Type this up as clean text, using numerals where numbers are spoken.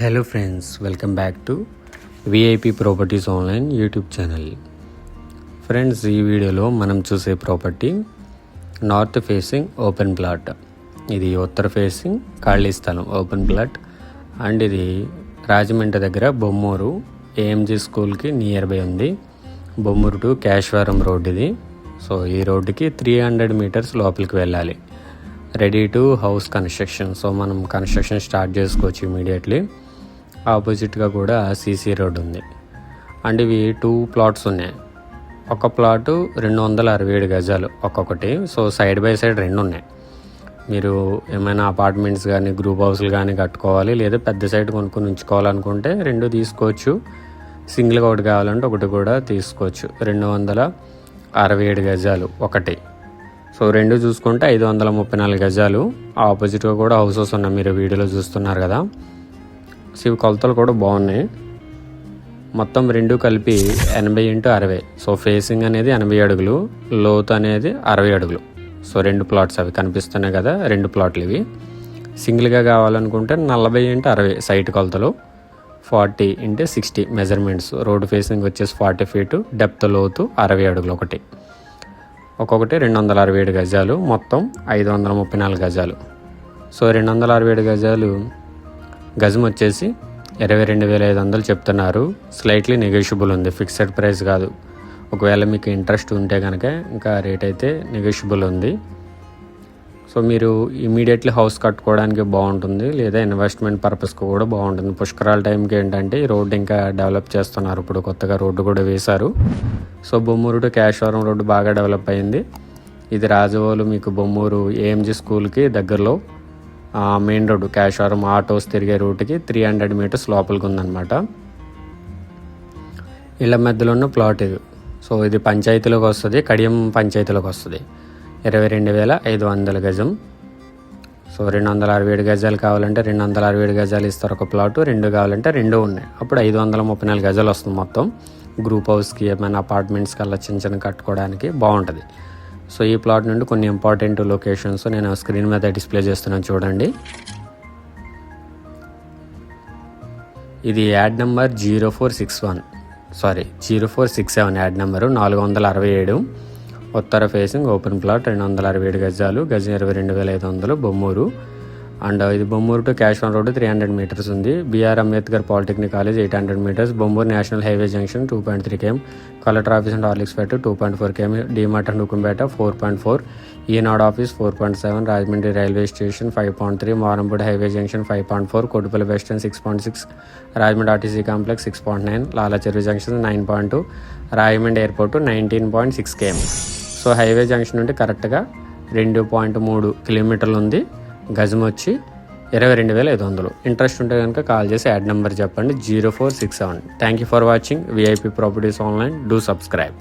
Hello friends, welcome back to VIP properties online YouTube channel. Friends, ఈ వీడియోలో మనం చూసే property north facing open plot. ఇది ఉత్తర facing ఖాళీ స్థలం ఓపెన్ ప్లాట్ అండ్ ఇది రాజమండ్రి దగ్గర బొమ్మూరు ఏఎంజీ స్కూల్కి నియర్ బై ఉంది. బొమ్మూరు టు కేశవరం రోడ్ ఇది. సో ఈ రోడ్డుకి 300 మీటర్స్ లోపలికి వెళ్ళాలి. Ready to house construction. So మనం కన్స్ట్రక్షన్ స్టార్ట్ చేసుకోవచ్చు ఇమీడియట్లీ. ఆపోజిట్గా కూడా సీసీ రోడ్ ఉంది అండ్ ఇవి 2 ప్లాట్స్ ఉన్నాయి. ఒక ప్లాటు 267 గజాలు ఒక్కొక్కటి. సో సైడ్ బై సైడ్ 2 ఉన్నాయి. మీరు ఏమైనా అపార్ట్మెంట్స్ కానీ గ్రూప్ హౌస్లు కానీ కట్టుకోవాలి, లేదా పెద్ద సైడ్ కొనుక్కొని ఉంచుకోవాలనుకుంటే 2 తీసుకోవచ్చు. సింగిల్గా ఒకటి కావాలంటే ఒకటి కూడా తీసుకోవచ్చు. 267 గజాలు ఒకటి. సో 2 చూసుకుంటే 534 గజాలు. ఆపోజిట్గా కూడా హౌసెస్ ఉన్నాయి, మీరు వీడియోలో చూస్తున్నారు కదా. సో ఇవి కొలతలు కూడా బాగున్నాయి. మొత్తం 2 కలిపి 80x60. సో ఫేసింగ్ అనేది 80 అడుగులు, లోతు అనేది 60 అడుగులు. సో 2 ప్లాట్స్ అవి కనిపిస్తున్నాయి కదా, 2 ప్లాట్లు ఇవి. సింగిల్గా కావాలనుకుంటే 40x60 సైట్ కొలతలు, 40x60 మెజర్మెంట్స్. రోడ్డు ఫేసింగ్ వచ్చేసి 40 ఫీటు, డెప్త్ లోతు 60 అడుగులు ఒకటి. ఒక్కొక్కటి 267 గజాలు, మొత్తం 534 గజాలు. సో 267 గజాలు గజం వచ్చేసి 22,500 చెప్తున్నారు. స్లైట్లీ నెగోషియబుల్ ఉంది, ఫిక్స్డ్ ప్రైస్ కాదు. ఒకవేళ మీకు ఇంట్రెస్ట్ ఉంటే కనుక ఇంకా రేట్ అయితే నెగోషియబుల్ ఉంది. సో మీరు ఇమీడియట్లీ హౌస్ కట్టుకోవడానికి బాగుంటుంది, లేదా ఇన్వెస్ట్మెంట్ పర్పస్కి కూడా బాగుంటుంది. పుష్కరాల టైంకి ఏంటంటే ఈ రోడ్డు ఇంకా డెవలప్ చేస్తున్నారు, ఇప్పుడు కొత్తగా రోడ్డు కూడా వేశారు. So Bommuru to Keshavaram road బాగా డెవలప్ అయింది. ఇది రాజవోలు మీకు బొమ్మూరు ఏఎంజీ స్కూల్కి దగ్గరలో మెయిన్ రోడ్డు, కేశవరం ఆటోస్ తిరిగే రూట్కి 300 మీటర్స్ లోపలికి ఉందన్నమాట. ఇళ్ళ మధ్యలో ఉన్న ప్లాట్ ఇది. సో ఇది పంచాయతీలోకి వస్తుంది, కడియం పంచాయతీలోకి వస్తుంది. 22,500 గజం. సో 267 గజాలు కావాలంటే 267 గజాలు ఇస్తారు ఒక ప్లాటు. 2 కావాలంటే 2 ఉన్నాయి. అప్పుడు 534 గజాలు వస్తుంది మొత్తం. గ్రూప్ హౌస్కి ఏమైనా అపార్ట్మెంట్స్కి అలా చిన్న కట్టుకోవడానికి బాగుంటుంది. సో ఈ ప్లాట్ నుండి కొన్ని ఇంపార్టెంట్ లొకేషన్స్ నేను స్క్రీన్ మీద డిస్ప్లే చేస్తున్నాను చూడండి. ఇది యాడ్ నెంబర్ 0467 యాడ్ నెంబరు 467. ఉత్తర ఫేసింగ్ ఓపెన్ ప్లాట్ 267 గజాలు, గజం 22,500 బొమ్మూరు. అండ్ ఇది Bommuru to Keshavaram road 300 meters ఉంది. BR Ambedkar polytechnic college 800 meters. Bommuru national highway junction 2.3 km. Collector office and Harlikspeta 2.4 km. DMart and Hukumpeta 4.4. Eenadu office 4.7. Rajahmundry railway station 5.3. Marampudi highway junction 5.4. కొడుపల్లి western 6.6. Rajahmundry RTC complex 6.9. Lalacheruvu junction 9.2. Rajahmundry airport 19.6 km. So highway junction నుండి కరెక్ట్గా 2.3 కిలోమీటర్లు ఉంది. గజం వచ్చి 22,500. Interest ఉంటే కనుక call చేసి యాడ్ నెంబర్ చెప్పండి 0467. Thank you for watching VIP properties online. Do subscribe.